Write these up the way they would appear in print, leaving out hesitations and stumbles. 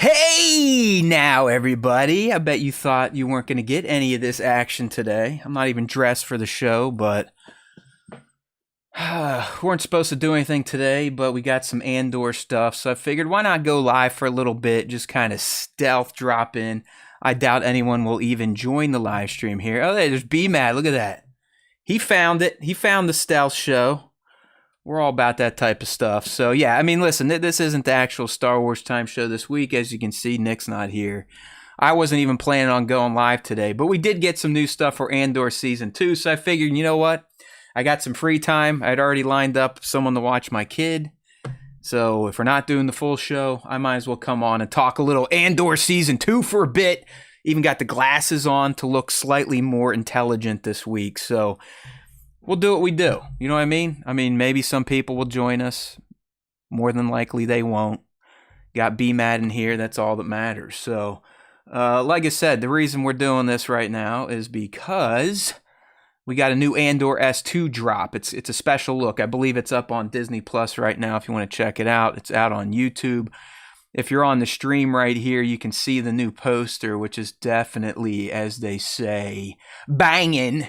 Hey now, everybody. I bet you thought you weren't going to get any of this action today. I'm not even dressed for the show, but we weren't supposed to do anything today, but we got some Andor stuff, so I figured why not go live for a little bit, just kind of stealth drop in. I doubt anyone will even join the live stream here. Oh, there's B-Mad. Look at that. He found it. He found the stealth show. We're all about that type of stuff. So, yeah, I mean, listen, this isn't the actual Star Wars Time show this week. As you can see, Nick's not here. I wasn't even planning on going live today, but we did get some new stuff for Andor Season 2, so I figured, you know what? I got some free time. I'd already lined up someone to watch my kid. So if we're not doing the full show, I might as well come on and talk a little Andor Season 2 for a bit. Even got the glasses on to look slightly more intelligent this week. So we'll do what we do. You know what I mean? I mean, maybe some people will join us. More than likely they won't. Got B-Mad in here. That's all that matters. So, like I said, the reason we're doing this right now is because we got a new Andor S2 drop. It's a special look. I believe it's up on Disney Plus right now if you want to check it out. It's out on YouTube. If you're on the stream right here, you can see the new poster, which is definitely, as they say, banging.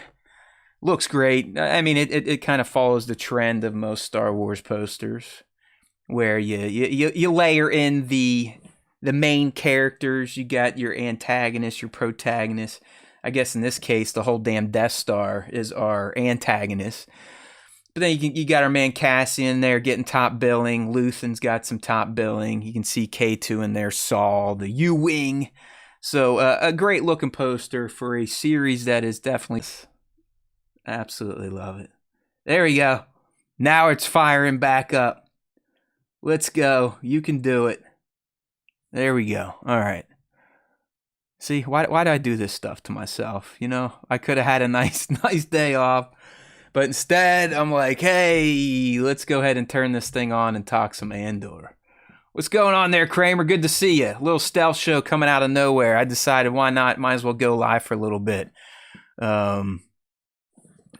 Looks great. I mean, it kind of follows the trend of most Star Wars posters, where you layer in the main characters. You got your antagonist, your protagonist. I guess in this case, the whole damn Death Star is our antagonist. But then you got our man Cassian there getting top billing. Luthen's got some top billing. You can see K2 in there, Saul, the U-Wing. So a great looking poster for a series that is definitely... Absolutely love it. There we go. Now it's firing back up. Let's go. You can do it. There we go. All right. See, why did I do this stuff to myself? You know, I could have had a nice day off. But instead, I'm like, hey, let's go ahead and turn this thing on and talk some Andor. What's going on there, Kramer? Good to see you. A little stealth show coming out of nowhere. I decided, why not? Might as well go live for a little bit.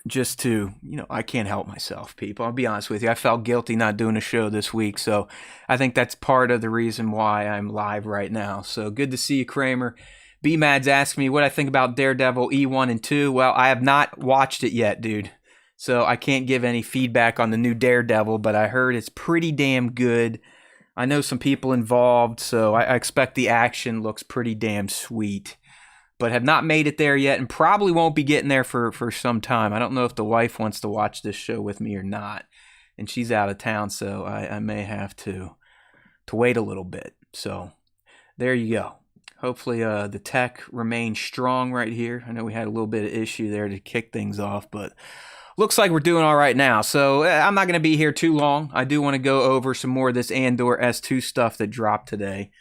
Just to, you know, I can't help myself, people. I'll be honest with you. I felt guilty not doing a show this week. So I think that's part of the reason why I'm live right now. So good to see you, Kramer. B-Mad's asking me what I think about Daredevil E1 and 2. Well, I have not watched it yet, dude. So I can't give any feedback on the new Daredevil, but I heard it's pretty damn good. I know some people involved, so I expect the action looks pretty damn sweet. But have not made it there yet and probably won't be getting there for some time. I don't know if the wife wants to watch this show with me or not. And she's out of town, so I may have to wait a little bit. So there you go. Hopefully the tech remains strong right here. I know we had a little bit of issue there to kick things off, but looks like we're doing all right now. So I'm not going to be here too long. I do want to go over some more of this Andor S2 stuff that dropped today.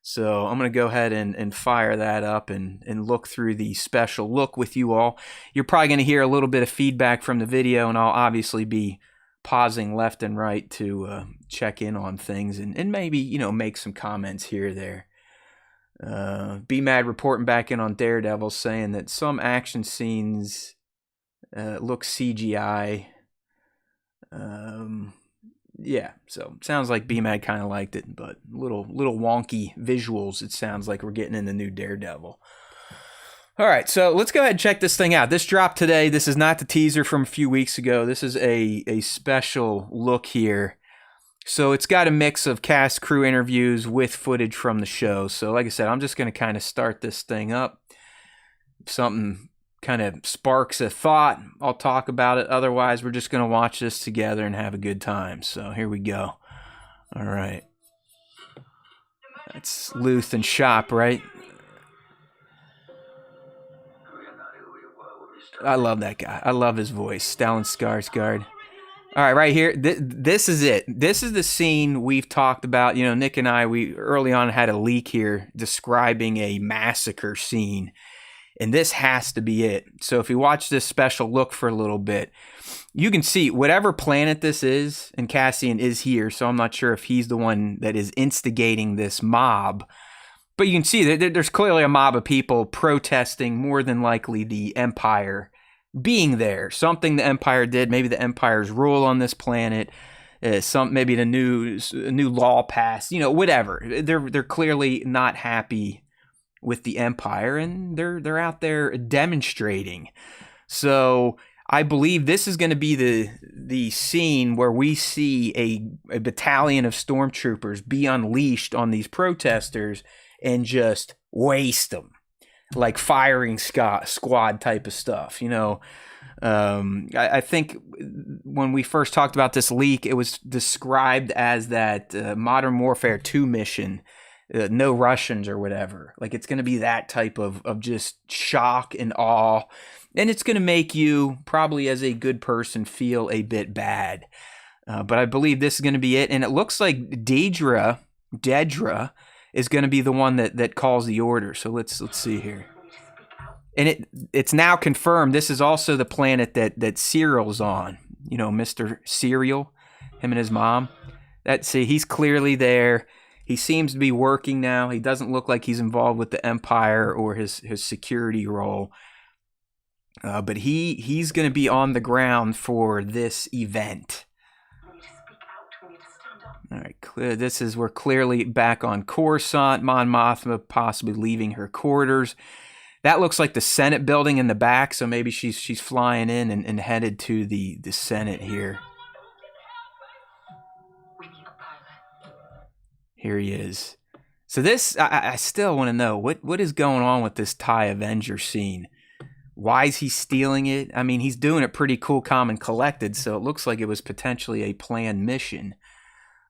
So I'm going to go ahead and fire that up and look through the special look with you all. You're probably going to hear a little bit of feedback from the video, and I'll obviously be pausing left and right to check in on things and maybe, you know, make some comments here or there. B-Mad reporting back in on Daredevil saying that some action scenes look CGI. Yeah, so sounds like B-Mad kind of liked it, but little wonky visuals it sounds like we're getting in the new Daredevil. All right, so let's go ahead and check this thing out. This dropped today. This is not the teaser from a few weeks ago. This is a special look here. So it's got a mix of cast crew interviews with footage from the show. So like I said, I'm just going to kind of start this thing up. If something kind of sparks a thought, I'll talk about it. Otherwise, we're just going to watch this together and have a good time. So here we go. All right. That's Luth and Shop, right? I love that guy. I love his voice. Stellan Skarsgård. All right, right here. This is it. This is the scene we've talked about. You know, Nick and I, we early on had a leak here describing a massacre scene. And this has to be it. So if you watch this special look for a little bit, you can see whatever planet this is, and Cassian is here, so I'm not sure if he's the one that is instigating this mob. But you can see that there's clearly a mob of people protesting, more than likely the Empire being there. Something the Empire did, maybe the Empire's rule on this planet. some maybe a new law passed, whatever. They're clearly not happy with the Empire, and they're out there demonstrating. So I believe this is going to be the scene where we see a battalion of stormtroopers be unleashed on these protesters and just waste them, like firing squad type of stuff. I think when we first talked about this leak, it was described as that Modern Warfare 2 mission, no Russians or whatever. Like, it's going to be that type of just shock and awe. And it's going to make you, probably as a good person, feel a bit bad. But I believe this is going to be it. And it looks like Dedra is going to be the one that calls the order. So let's see here. And it's now confirmed this is also the planet that Cyril's on. Mr. Cyril, him and his mom. He's clearly there. He seems to be working now. He doesn't look like he's involved with the Empire or his security role. But he's going to be on the ground for this event. All right, we're clearly back on Coruscant. Mon Mothma possibly leaving her quarters. That looks like the Senate building in the back, so maybe she's flying in and headed to the Senate here. Here he is. So this, I still want to know, what is going on with this TIE Avenger scene? Why is he stealing it? I mean, he's doing it pretty cool, calm, and collected, so it looks like it was potentially a planned mission.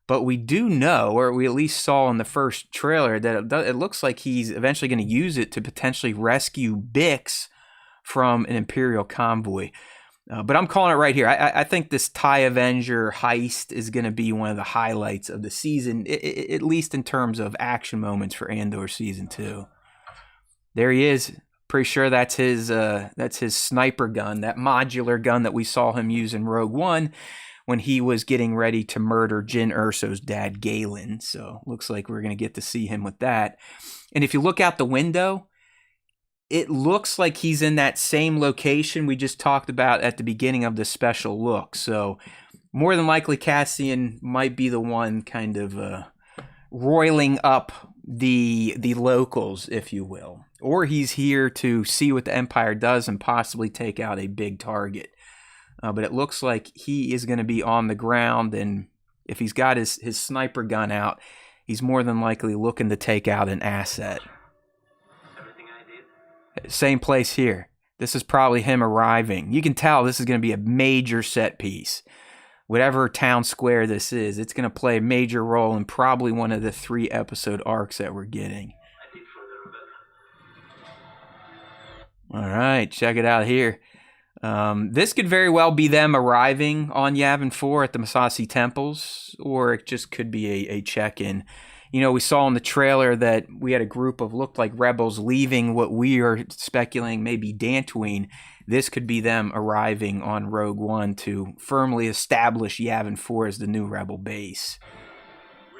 But we do know, or we at least saw in the first trailer, that it looks like he's eventually going to use it to potentially rescue Bix from an Imperial convoy. But I'm calling it right here. I think this TIE Avenger heist is going to be one of the highlights of the season, at least in terms of action moments for Andor Season 2. There he is. Pretty sure that's his sniper gun, that modular gun that we saw him use in Rogue One when he was getting ready to murder Jyn Erso's dad, Galen. So looks like we're going to get to see him with that. And if you look out the window, it looks like he's in that same location we just talked about at the beginning of the special look. So more than likely Cassian might be the one kind of roiling up the locals, if you will. Or he's here to see what the Empire does and possibly take out a big target. But it looks like he is going to be on the ground, and if he's got his sniper gun out, he's more than likely looking to take out an asset. Everything I did. Same place here. This is probably him arriving. You can tell this is going to be a major set piece. Whatever town square this is, it's going to play a major role in probably one of the 3-episode arcs that we're getting. All right, check it out here. This could very well be them arriving on Yavin 4 at the Massassi Temples, or it just could be a check-in. We saw in the trailer that we had a group of looked like rebels leaving what we are speculating may be Dantooine. This could be them arriving on Rogue One to firmly establish Yavin 4 as the new rebel base.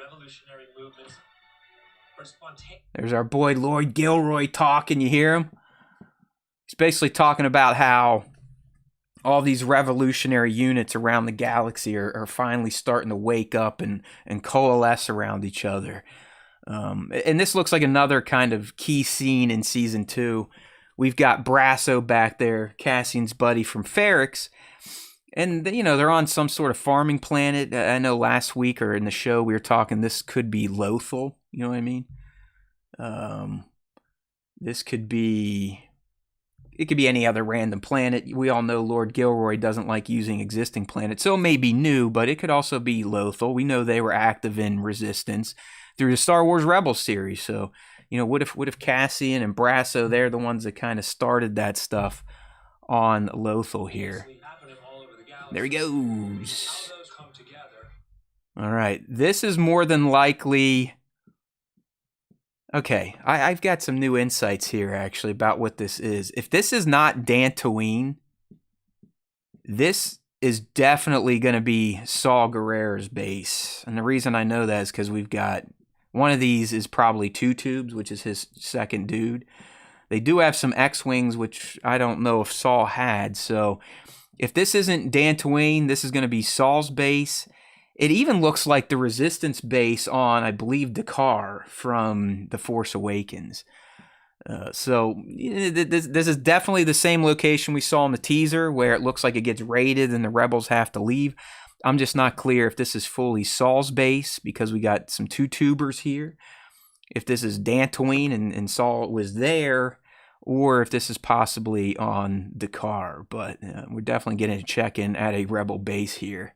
Revolutionary movements. There's our boy Lord Gilroy talking. You hear him? He's basically talking about how all these revolutionary units around the galaxy are finally starting to wake up and coalesce around each other. And this looks like another kind of key scene in Season 2. We've got Brasso back there, Cassian's buddy from Ferrix. And, they're on some sort of farming planet. I know last week or in the show we were talking this could be Lothal. You know what I mean? This could be... It could be any other random planet. We all know Lord Gilroy doesn't like using existing planets, so it may be new, but it could also be Lothal. We know they were active in Resistance through the Star Wars Rebels series. So, what if Cassian and Brasso, they're the ones that kind of started that stuff on Lothal here. There he goes. All right, this is more than likely... Okay, I've got some new insights here, actually, about what this is. If this is not Dantooine, this is definitely going to be Saw Gerrera's base. And the reason I know that is because we've got... One of these is probably Two Tubes, which is his second dude. They do have some X-Wings, which I don't know if Saw had. So if this isn't Dantooine, this is going to be Saw's base. It even looks like the Resistance base on, I believe, Dakar from The Force Awakens. So this is definitely the same location we saw in the teaser, where it looks like it gets raided and the rebels have to leave. I'm just not clear if this is fully Saul's base, because we got some two tubers here. If this is Dantooine and Saul was there, or if this is possibly on Dakar. But we're definitely getting a check-in at a rebel base here.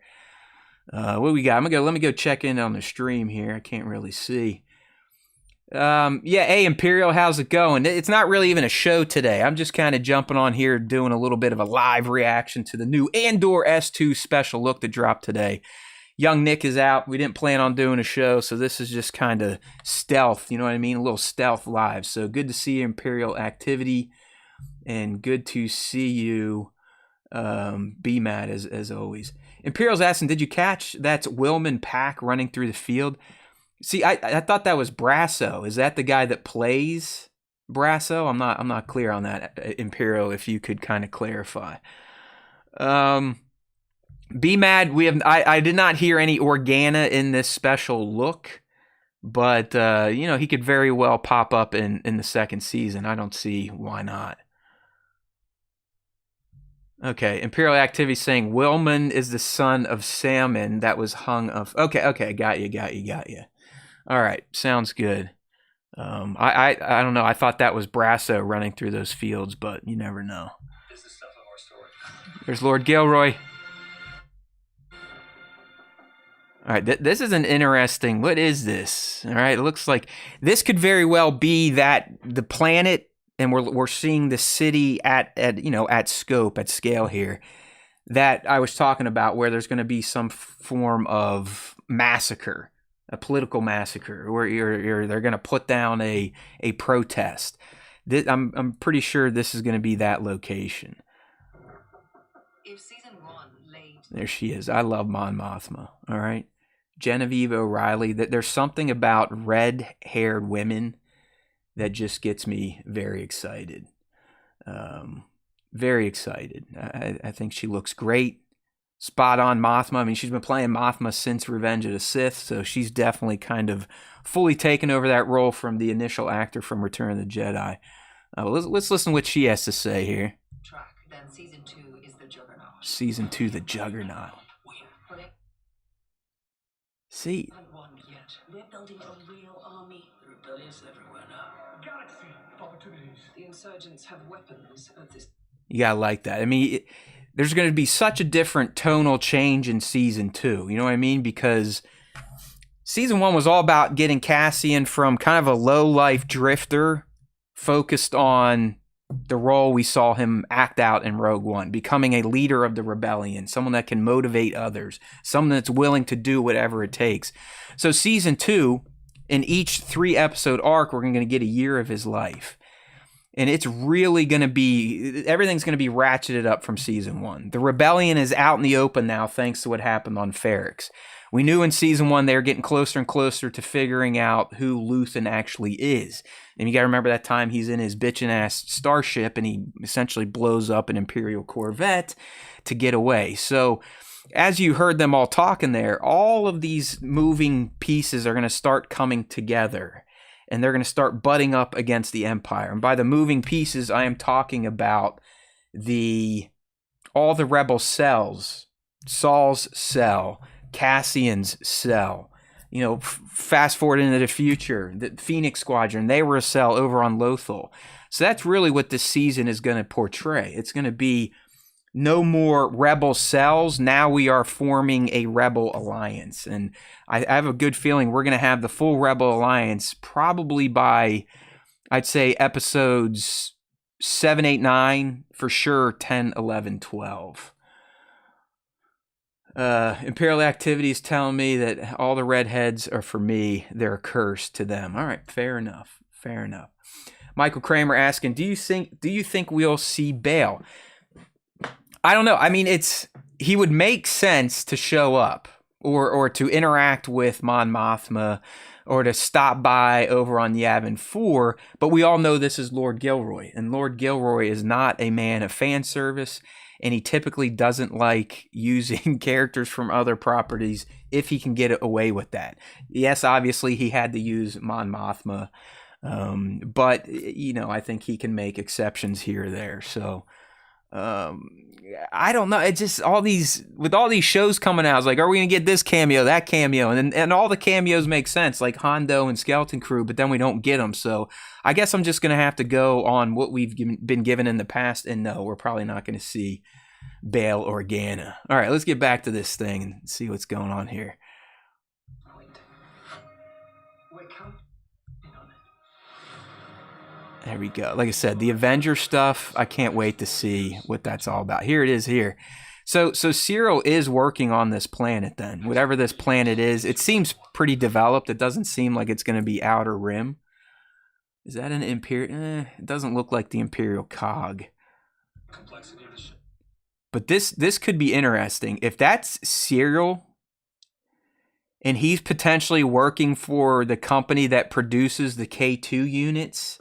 What do we got? Let me go check in on the stream here. I can't really see. Hey, Imperial, how's it going? It's not really even a show today. I'm just kind of jumping on here, doing a little bit of a live reaction to the new Andor S2 special look that dropped today. Young Nick is out. We didn't plan on doing a show, so this is just kind of stealth, you know what I mean? A little stealth live. So good to see Imperial activity, and good to see you, B-Mad, as always. Imperial's asking, did you catch that's Wilman Pack running through the field? See, I thought that was Brasso. Is that the guy that plays Brasso? I'm not clear on that, Imperial, if you could kind of clarify. Be mad. I did not hear any Organa in this special look, but he could very well pop up in the second season. I don't see why not. Okay, Imperial Activity saying Wilman is the son of Salmon that was hung of. Okay, got you. All right, sounds good. I don't know. I thought that was Brasso running through those fields, but you never know. There's Lord Gilroy. All right, this is an interesting. What is this? All right, it looks like this could very well be the planet, and we're seeing the city at scope, at scale here, that I was talking about, where there's going to be some form of massacre. A political massacre, where they're going to put down a protest. I'm pretty sure this is going to be that location. If season 1 laid... There she is. I love Mon Mothma. All right, Genevieve O'Reilly. There's something about red-haired women that just gets me very excited. Very excited. I think she looks great. Spot on Mothma. I mean, she's been playing Mothma since Revenge of the Sith, so she's definitely kind of fully taken over that role from the initial actor from Return of the Jedi. Let's listen to what she has to say here. Then season 2 is the Juggernaut. Season 2, the Juggernaut. See. We're building a real army. The rebellion's everywhere now. Galaxy opportunities. The insurgents have weapons of this. You gotta like that. I mean, there's going to be such a different tonal change in season 2. You know what I mean? Because season 1 was all about getting Cassian from kind of a low-life drifter, focused on the role we saw him act out in Rogue One, becoming a leader of the rebellion, someone that can motivate others, someone that's willing to do whatever it takes. So season 2, in each 3-episode arc, we're going to get a year of his life. And it's really going to be, everything's going to be ratcheted up from season 1. The rebellion is out in the open now, thanks to what happened on Ferrix. We knew in season 1 they were getting closer and closer to figuring out who Luthen actually is. And you got to remember that time he's in his bitchin' ass starship and he essentially blows up an Imperial Corvette to get away. So as you heard them all talking there, all of these moving pieces are going to start coming together. And they're going to start butting up against the Empire. And by the moving pieces, I am talking about all the rebel cells, Saul's cell, Cassian's cell. Fast forward into the future, the Phoenix Squadron, they were a cell over on Lothal. So that's really what this season is going to portray. It's going to be no more rebel cells. Now we are forming a rebel alliance. And I have a good feeling we're going to have the full rebel alliance probably by, I'd say, episodes 7, 8, 9, for sure 10, 11, 12. Imperial Activity is telling me that all the redheads are for me. They're a curse to them. All right, fair enough. Michael Kramer asking, do you think we'll see Bail? I don't know. I mean, he would make sense to show up or to interact with Mon Mothma or to stop by over on Yavin 4, but we all know this is Lord Gilroy, and Lord Gilroy is not a man of fan service, and he typically doesn't like using characters from other properties if he can get away with that. Yes, obviously he had to use Mon Mothma, but I think he can make exceptions here or there. So I don't know. It's just all these shows coming out. It's like, are we gonna get this cameo, that cameo, and all the cameos make sense, like Hondo and Skeleton Crew, but then we don't get them. So I guess I'm just gonna have to go on what we've been given in the past, and no, we're probably not gonna see Bail Organa. All right, let's get back to this thing and see what's going on here. There we go. Like I said, the Avenger stuff, I can't wait to see what that's all about. Here it is here. So Cyril is working on this planet then. Whatever this planet is, it seems pretty developed. It doesn't seem like it's going to be Outer Rim. Is that an Imperial? It doesn't look like the Imperial cog. But this could be interesting. If that's Cyril and he's potentially working for the company that produces the K2 units,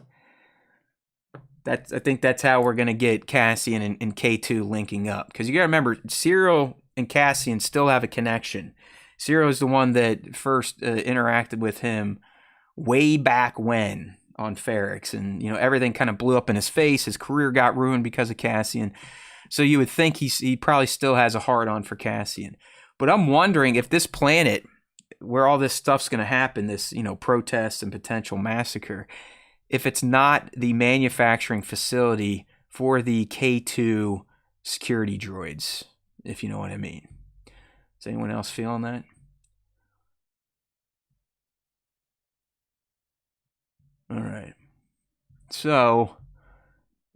I think that's how we're going to get Cassian and K2 linking up. Because you got to remember, Cyril and Cassian still have a connection. Cyril is the one that first interacted with him way back when on Ferrix. And, everything kind of blew up in his face. His career got ruined because of Cassian. So you would think he probably still has a hard-on for Cassian. But I'm wondering if this planet, where all this stuff's going to happen, this, protest and potential massacre, if it's not the manufacturing facility for the K2 security droids, if you know what I mean. Is anyone else feeling that? All right. So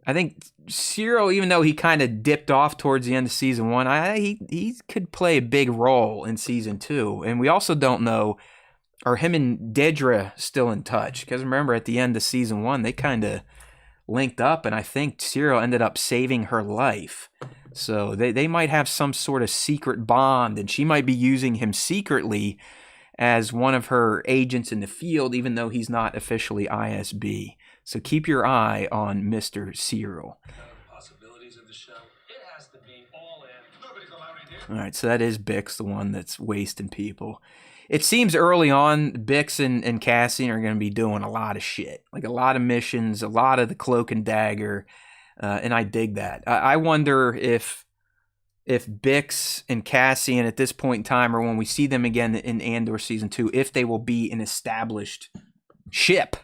I think Cyril, even though he kind of dipped off towards the end of season 1, he could play a big role in season 2. And we also don't know, are him and Dedra still in touch? Because remember, at the end of season 1, they kind of linked up, and I think Cyril ended up saving her life. So they might have some sort of secret bond, and she might be using him secretly as one of her agents in the field, even though he's not officially ISB. So keep your eye on Mr. Cyril. Possibilities of the show. It has to be all in. All right, so that is Bix, the one that's wasting people. It seems early on, Bix and Cassian are going to be doing a lot of shit. Like a lot of missions, a lot of the cloak and dagger, and I dig that. I wonder if Bix and Cassian at this point in time, or when we see them again in Andor Season 2, if they will be an established ship,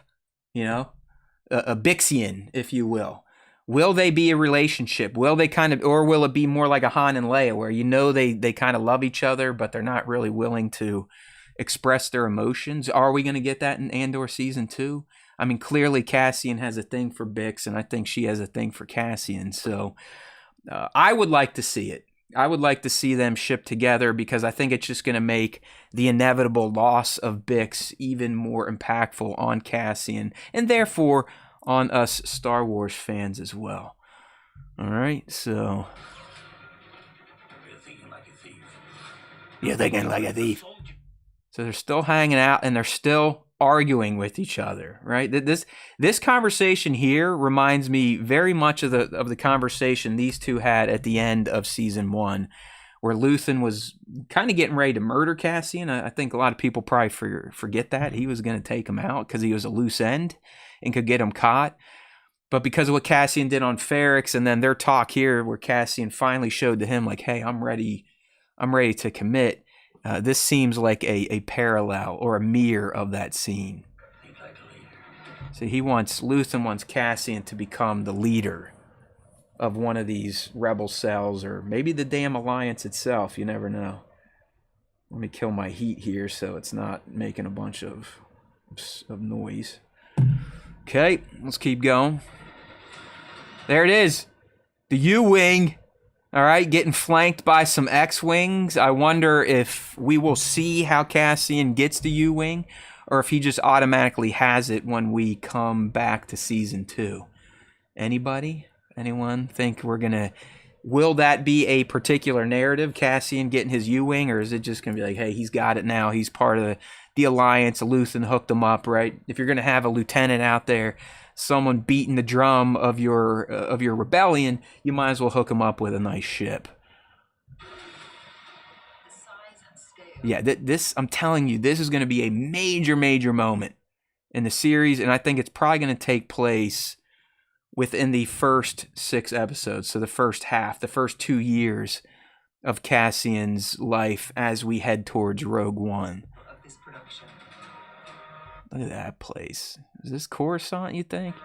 a Bixian, if you will. Will they be a relationship? Will they or will it be more like a Han and Leia, where they kind of love each other, but they're not really willing to express their emotions? Are we going to get that in Andor Season 2? I mean, clearly Cassian has a thing for Bix, and I think she has a thing for Cassian. So I would like to see it. I would like to see them ship together, because I think it's just going to make the inevitable loss of Bix even more impactful on Cassian, and therefore on us Star Wars fans as well. All right, so You're thinking like a thief. You're thinking like a thief. So they're still hanging out, and they're still arguing with each other, right? This conversation here reminds me very much of the conversation these two had at the end of season 1, where Luthen was kind of getting ready to murder Cassian. I think a lot of people probably forget that. He was going to take him out because he was a loose end and could get him caught. But because of what Cassian did on Ferrix, and then their talk here where Cassian finally showed to him, like, hey, I'm ready to commit. This seems like a parallel or a mirror of that scene. So Luthen wants Cassian to become the leader of one of these rebel cells, or maybe the damn Alliance itself. You never know. Let me kill my heat here so it's not making a bunch of noise. Okay, let's keep going. There it is. The U-Wing. All right, getting flanked by some X-Wings. I wonder if we will see how Cassian gets the U-Wing, or if he just automatically has it when we come back to season 2. Anybody? Anyone think will that be a particular narrative, Cassian getting his U-Wing, or is it just going to be like, hey, he's got it now, he's part of the Alliance, Luthen hooked him up, right? If you're going to have a lieutenant out there, someone beating the drum of your rebellion, you might as well hook them up with a nice ship. Yeah, this I'm telling you, this is going to be a major moment in the series, and I think it's probably going to take place within the first 6 episodes. So the first half, the first 2 years of Cassian's life as we head towards Rogue One. Look at that place. Is this Coruscant, you think?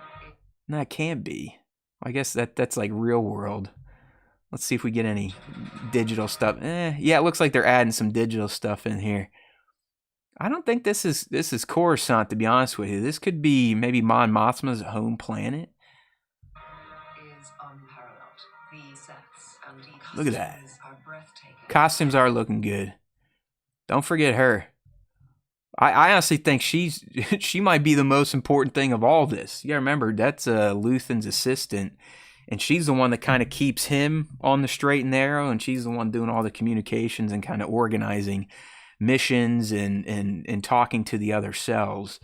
No, it can't be. I guess that's like real world. Let's see if we get any digital stuff. Yeah, it looks like they're adding some digital stuff in here. I don't think this is Coruscant, to be honest with you. This could be maybe Mon Mothma's home planet. Look at that. Costumes are looking good. Don't forget her. I honestly think she might be the most important thing of all this. You gotta remember, that's Luthen's assistant, and she's the one that kind of keeps him on the straight and narrow, and she's the one doing all the communications and kind of organizing missions and talking to the other cells.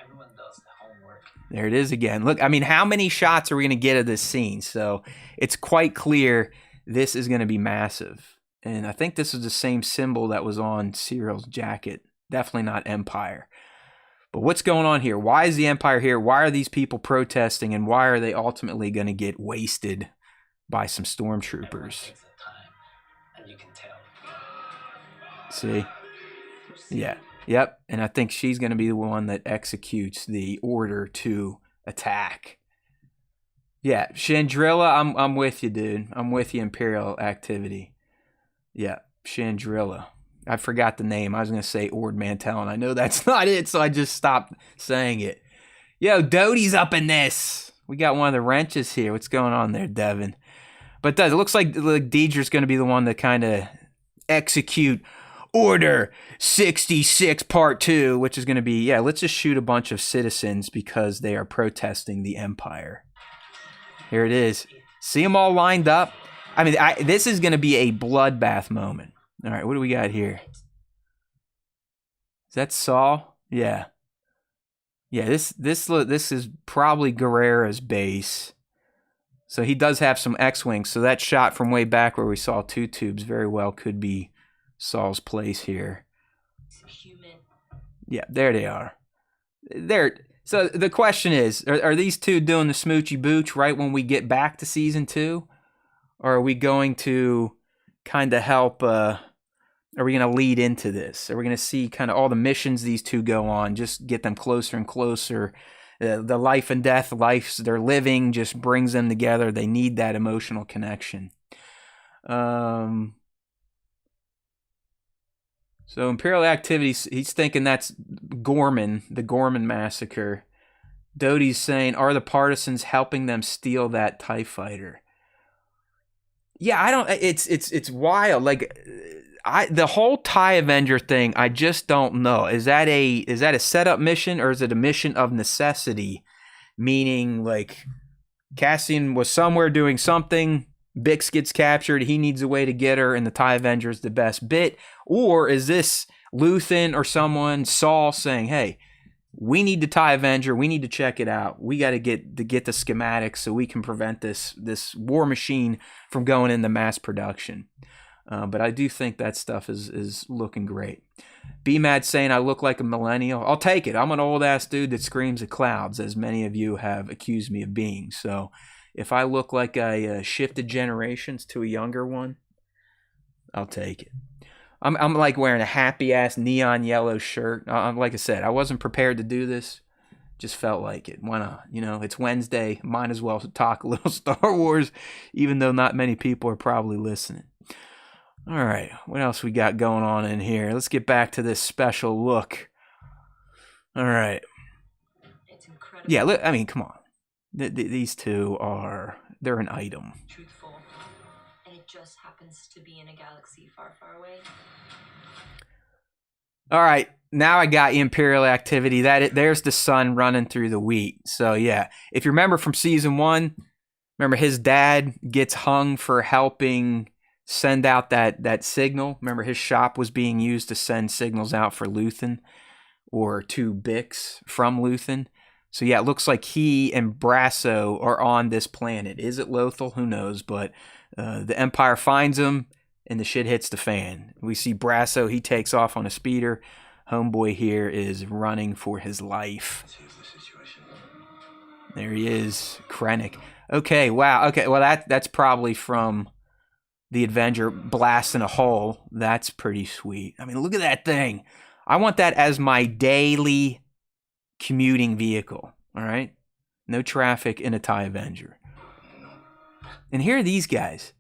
Everyone does the homework. There it is again. Look, I mean, how many shots are we going to get of this scene? So it's quite clear this is going to be massive. And I think this is the same symbol that was on Cyril's jacket. Definitely not Empire. But what's going on here? Why is the Empire here? Why are these people protesting? And why are they ultimately going to get wasted by some stormtroopers? And you can tell. See? Yeah. Yep. And I think she's going to be the one that executes the order to attack. Yeah. Chandrilla, I'm with you, dude. I'm with you, Imperial activity. Yeah. Chandrilla. I forgot the name. I was going to say Ord Mantell, and I know that's not it, so I just stopped saying it. Yo, Doty's up in this. We got one of the wrenches here. What's going on there, Devin? But it looks like Deidre's going to be the one to kind of execute Order 66 Part 2, which is going to be, yeah, let's just shoot a bunch of citizens because they are protesting the Empire. Here it is. See them all lined up? I mean, this is going to be a bloodbath moment. All right, what do we got here? Is that Saul? Yeah. Yeah, this is probably Guerrera's base. So he does have some X-Wings. So that shot from way back where we saw two tubes very well could be Saul's place here. Yeah, there they are. So the question is, are these two doing the smoochy booch right when we get back to season 2? Or are we going to kind of help, are we going to lead into this? Are we going to see kind of all the missions these two go on, just get them closer and closer? The life and death lives they're living just brings them together. They need that emotional connection. So Imperial activities, he's thinking that's Gorman, the Gorman massacre. Doty's saying, are the partisans helping them steal that TIE fighter? Yeah, I don't. It's wild. Like, the whole TIE Avenger thing, I just don't know. Is that a setup mission, or is it a mission of necessity? Meaning, like, Cassian was somewhere doing something, Bix gets captured, he needs a way to get her, and the TIE Avenger is the best bit. Or is this Luthen or someone, Saul, saying, hey, we need the TIE Avenger, we need to check it out, we got to get the schematics so we can prevent this war machine from going into mass production. But I do think that stuff is looking great. B-Mad saying I look like a millennial. I'll take it. I'm an old-ass dude that screams at clouds, as many of you have accused me of being. So if I look like I shifted generations to a younger one, I'll take it. I'm like wearing a happy-ass neon yellow shirt. Like I said, I wasn't prepared to do this. Just felt like it. Why not? You know, it's Wednesday. Might as well talk a little Star Wars, even though not many people are probably listening. All right, what else we got going on in here? Let's get back to this special look. All right. It's incredible. Yeah, I mean, come on. These two they're an item. Truthful. And it just happens to be in a galaxy far, far away. All right, now I got Imperial activity. There's the sun running through the wheat. So yeah, if you remember from season 1, remember his dad gets hung for helping send out that signal. Remember his shop was being used to send signals out for Luthen or to Bix from Luthen. So yeah, it looks like he and Brasso are on this planet. Is it Lothal? Who knows? But the Empire finds him, and the shit hits the fan. We see Brasso. He takes off on a speeder. Homeboy here is running for his life. There he is, Krennic. Okay, wow. Okay, well that's probably from the Avenger blasting a hole. That's pretty sweet. I mean, look at that thing. I want that as my daily commuting vehicle. All right, no traffic in a TIE Avenger. And here are these guys.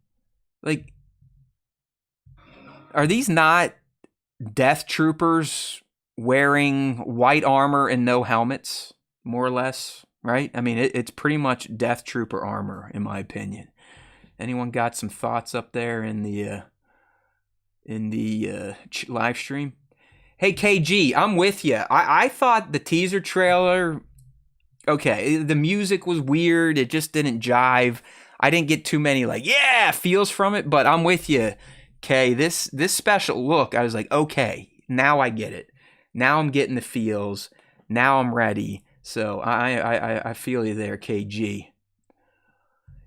Like, are these not Death Troopers wearing white armor and no helmets, more or less? Right? I mean, it's pretty much Death Trooper armor, in my opinion. Anyone got some thoughts up there in the live stream? Hey, KG, I'm with you. I thought the teaser trailer, okay, the music was weird. It just didn't jive. I didn't get too many feels from it, but I'm with you. Okay, this special look, I was like, okay, now I get it. Now I'm getting the feels. Now I'm ready. So I feel you there, KG.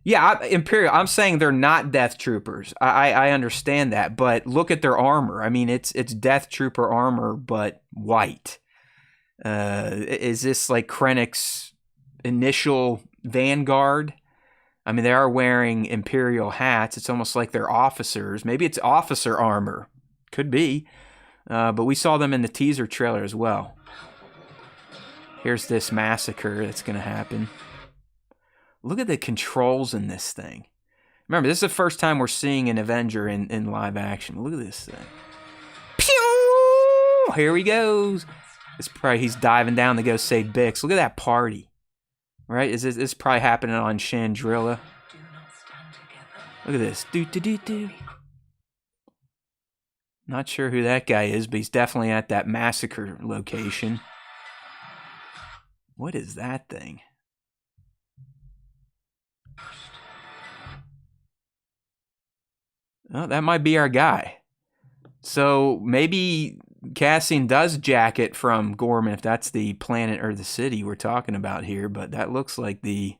Yeah, Imperial, I'm saying they're not Death Troopers. I understand that, but look at their armor. I mean, it's Death Trooper armor, but white. Is this like Krennic's initial vanguard? I mean, they are wearing Imperial hats. It's almost like they're officers. Maybe it's officer armor. Could be. But we saw them in the teaser trailer as well. Here's this massacre that's going to happen. Look at the controls in this thing. Remember, this is the first time we're seeing an Avenger in live action. Look at this thing. Pew! Here he goes. He's diving down to go save Bix. Look at that party. Right? This is probably happening on Chandrilla. Look at this. Do. Not sure who that guy is, but he's definitely at that massacre location. What is that thing? Oh, that might be our guy. So maybe Cassian does jack it from Gorman, if that's the planet or the city we're talking about here, but that looks like the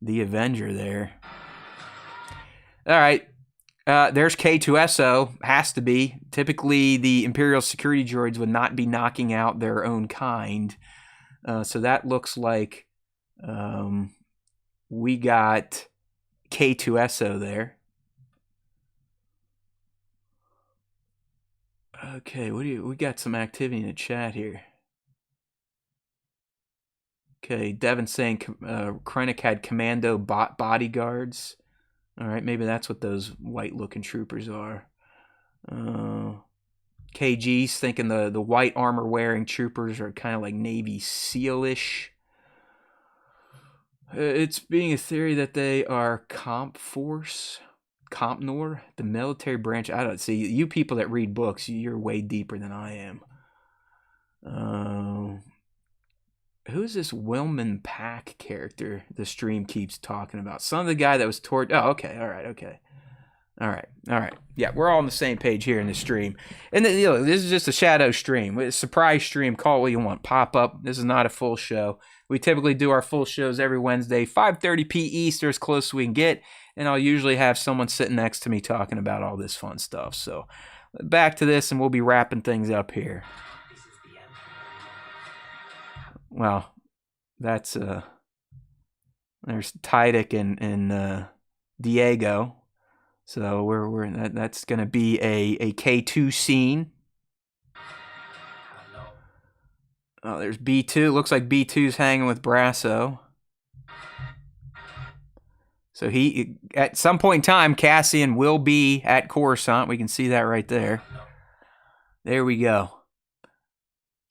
Avenger there. All right. There's K2SO. Has to be. Typically, the Imperial security droids would not be knocking out their own kind. So that looks like we got K2SO there. Okay, we got some activity in the chat here. Okay, Devin saying Krennic had commando bodyguards. All right, maybe that's what those white-looking troopers are. KG's thinking the white armor-wearing troopers are kind of like Navy SEAL-ish. It's being a theory that they are Compnor, the military branch. I don't see. You people that read books, you're way deeper than I am. Who's this Wilman Pack character the stream keeps talking about? Son of the guy that was tortured. Oh, okay. All right. Okay. All right. Yeah, we're all on the same page here in the stream. And then, this is just a shadow stream. It's a surprise stream. Call it what you want. Pop up. This is not a full show. We typically do our full shows every Wednesday, 5:30 p. Eastern, as close as we can get. And I'll usually have someone sitting next to me talking about all this fun stuff. So back to this, and we'll be wrapping things up here. Well, that's there's Tydick and Diego. So that's gonna be a K2 scene. Oh, there's B2. Looks like B2's hanging with Brasso. So he, at some point in time, Cassian will be at Coruscant. We can see that right there. There we go.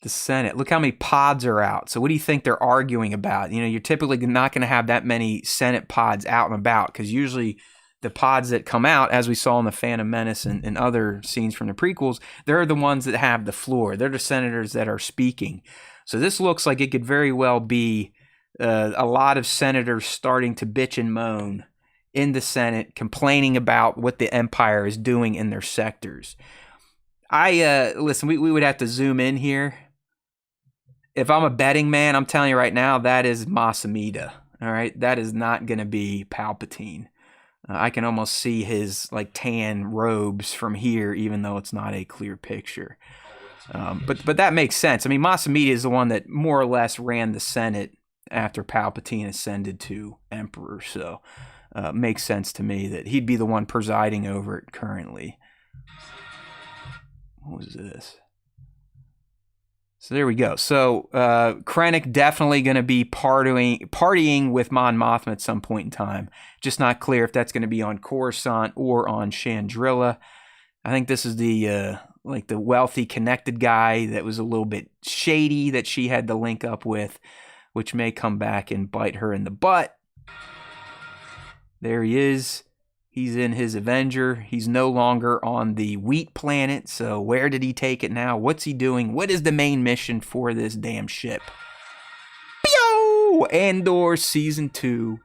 The Senate. Look how many pods are out. So what do you think they're arguing about? You're typically not going to have that many Senate pods out and about, because usually the pods that come out, as we saw in the Phantom Menace and other scenes from the prequels, they're the ones that have the floor. They're the senators that are speaking. So this looks like it could very well be a lot of senators starting to bitch and moan in the Senate, complaining about what the Empire is doing in their sectors. Listen, we would have to zoom in here. if I'm a betting man, I'm telling you right now, that is Masamita. All right, that is not going to be Palpatine. I can almost see his like tan robes from here, even though it's not a clear picture. But that makes sense. I mean, Masamita is the one that more or less ran the Senate after Palpatine ascended to Emperor, so makes sense to me that he'd be the one presiding over it currently. What was this? So there we go. So Krennic definitely going to be partying with Mon Mothma at some point in time. Just not clear if that's going to be on Coruscant or on Chandrilla. I think this is the like the wealthy, connected guy that was a little bit shady that she had to link up with, which may come back and bite her in the butt. There he is. He's in his Avenger. He's no longer on the wheat planet, so where did he take it now? What's he doing? What is the main mission for this damn ship? Pew! Andor Season 2.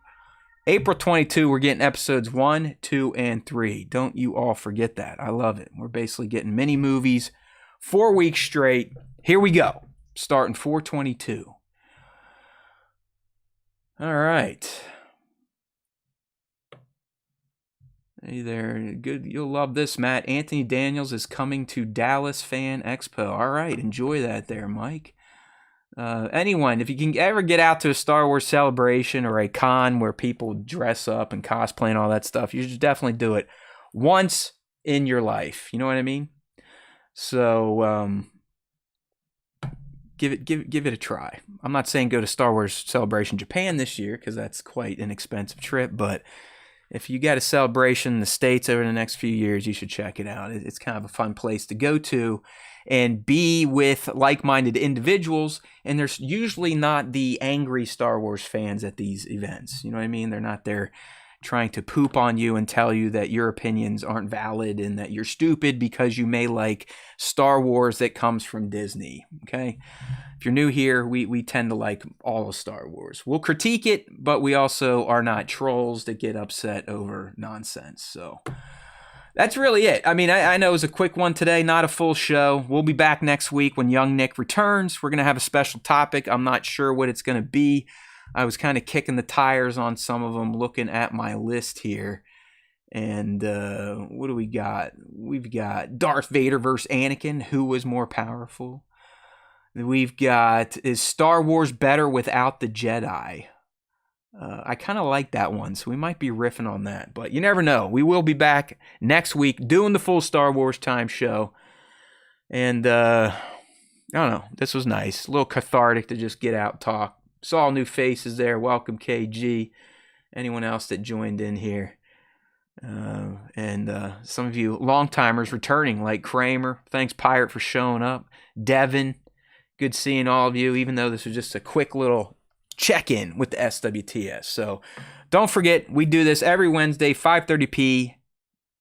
April 22, we're getting episodes 1, 2, and 3. Don't you all forget that. I love it. We're basically getting mini movies 4 weeks straight. Here we go. Starting 4/22. All right. Hey there, good. You'll love this, Matt. Anthony Daniels is coming to Dallas Fan Expo. All right, enjoy that there, Mike. Anyone, if you can ever get out to a Star Wars celebration or a con where people dress up and cosplay and all that stuff, you should definitely do it once in your life. You know what I mean? So give it a try. I'm not saying go to Star Wars Celebration Japan this year because that's quite an expensive trip, but if you got a celebration in the States over the next few years, you should check it out. It's kind of a fun place to go to and be with like-minded individuals. And there's usually not the angry Star Wars fans at these events. You know what I mean? They're not there trying to poop on you and tell you that your opinions aren't valid and that you're stupid because you may like Star Wars that comes from Disney. Okay? If you're new here, we tend to like all of Star Wars. We'll critique it, but we also are not trolls that get upset over nonsense. So that's really it. I mean, I know it was a quick one today, not a full show. We'll be back next week when young Nick returns. We're going to have a special topic. I'm not sure what it's going to be. I was kind of kicking the tires on some of them looking at my list here. And what do we got? We've got Darth Vader versus Anakin. Who was more powerful? We've got, is Star Wars better without the Jedi? I kind of like that one, so we might be riffing on that. But you never know. We will be back next week doing the full Star Wars time show. And I don't know. This was nice. A little cathartic to just get out and talk. Saw new faces there. Welcome, KG. Anyone else that joined in here. And some of you long-timers returning, like Kramer. Thanks, Pirate, for showing up. Devin. Good seeing all of you, even though this was just a quick little check-in with the SWTS. So don't forget, we do this every Wednesday, 5:30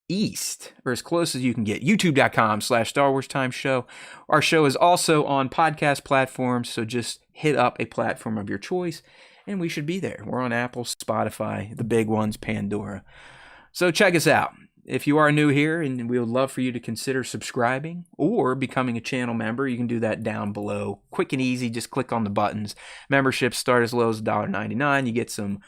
East, or as close as you can get. YouTube.com/Star Wars Time Show. Our show is also on podcast platforms, so just hit up a platform of your choice, and we should be there. We're on Apple, Spotify, the big ones, Pandora. So check us out. If you are new here, and we would love for you to consider subscribing or becoming a channel member, you can do that down below. Quick and easy, just click on the buttons. Memberships start as low as $1.99. You get some,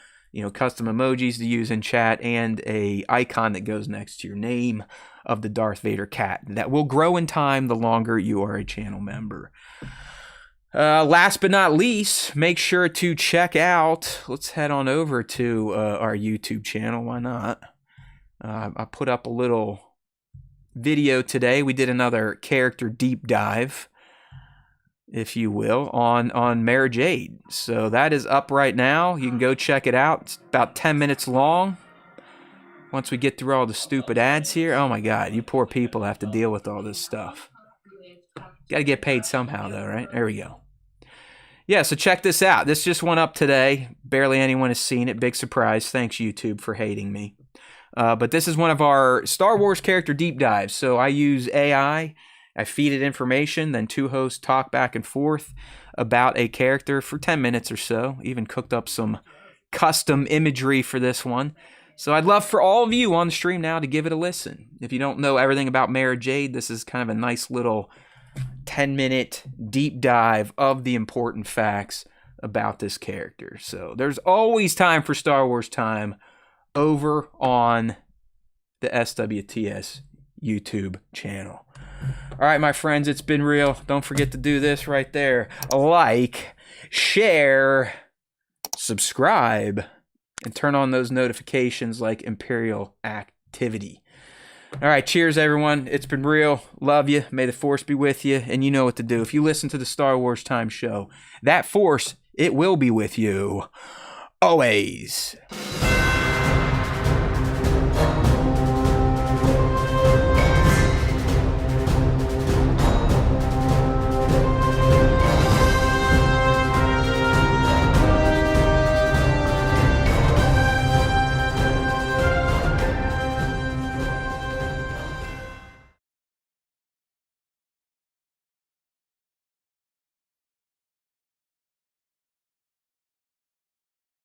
custom emojis to use in chat and a icon that goes next to your name of the Darth Vader cat. That will grow in time the longer you are a channel member. Last but not least, make sure to check out, let's head on over to our YouTube channel. Why not? I put up a little video today. We did another character deep dive, if you will, on Mara Jade. So that is up right now. You can go check it out. It's about 10 minutes long. Once we get through all the stupid ads here, oh my God, you poor people have to deal with all this stuff. Got to get paid somehow, though, right? There we go. Yeah, so check this out. This just went up today. Barely anyone has seen it. Big surprise. Thanks, YouTube, for hating me. But this is one of our Star Wars character deep dives. So I use AI. I feed it information. Then two hosts talk back and forth about a character for 10 minutes or so. Even cooked up some custom imagery for this one. So I'd love for all of you on the stream now to give it a listen. If you don't know everything about Mara Jade, this is kind of a nice little 10-minute deep dive of the important facts about this character. So there's always time for Star Wars time over on the SWTS YouTube channel. All right, my friends, it's been real. Don't forget to do this right there. Like, share, subscribe, and turn on those notifications like Imperial activity. All right, cheers, everyone. It's been real. Love you. May the Force be with you. And you know what to do. If you listen to the Star Wars Time Show, that Force, it will be with you always.